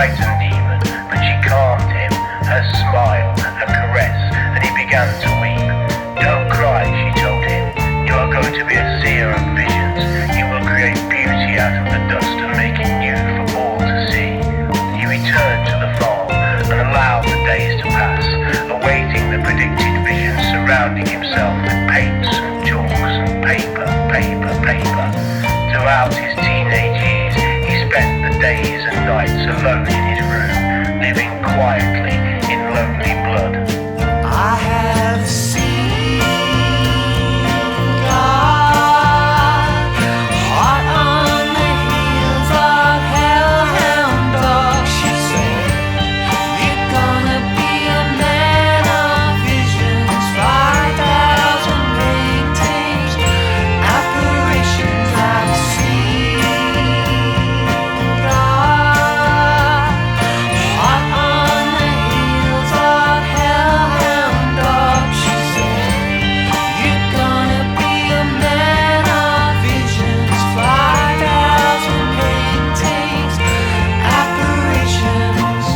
frightened even, but she calmed him, her smile, her caress, and he began to weep. Don't cry, she told him. You are going to be a seer of visions. You will create beauty out of the dust and make it new for all to see. He returned to the farm and allowed the days to pass, awaiting the predicted vision, surrounding himself with paints and chalks and paper. Throughout his teenage years, he spent the days and nights alone in his room, living quietly in lonely blood. I have seen God hot on the heels of hellhound dog. She said, you're gonna be a man of visions, 5,000 paintings, apparitions. I've seen God hot on the heels of hellhound dog. She said, you're gonna be a man of visions, 5,000 paintings, apparitions.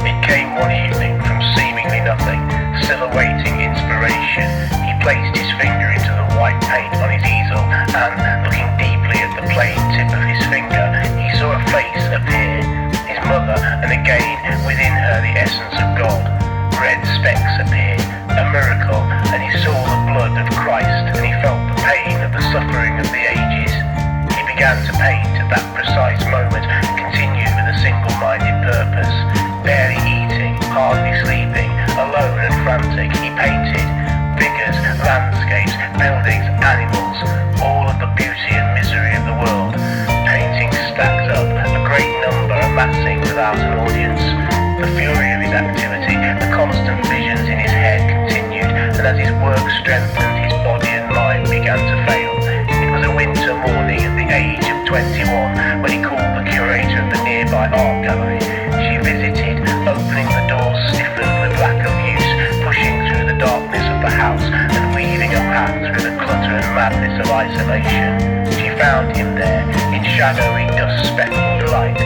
It came one evening from seemingly nothing, still awaiting inspiration. He placed his finger into the white paint on his easel and, looking deeply at the plain tip of his finger, he saw a face appear. His mother, and again within her the essence of God. Red specks appeared, a miracle, and he saw the blood of Christ, and he felt the pain of the suffering of the ages. He began to paint at that precise moment, continued with a single-minded purpose. Barely eating, hardly sleeping, alone and frantic, he painted figures, landscapes, buildings, animals, all of the beauty and misery of the world. Paintings stacked up, a great number amassing without an audience. The fury of his activity, the constant visions in his head continued, and as his work strengthened, his body and mind began to fail. It was a winter morning at the age of 21 when he called the curator of the nearby art gallery. She visited, opening the doors stiffened with lack of use, pushing through the darkness of the house and weaving a path through the clutter and madness of isolation. She found him there, in shadowy, dust-speckled light,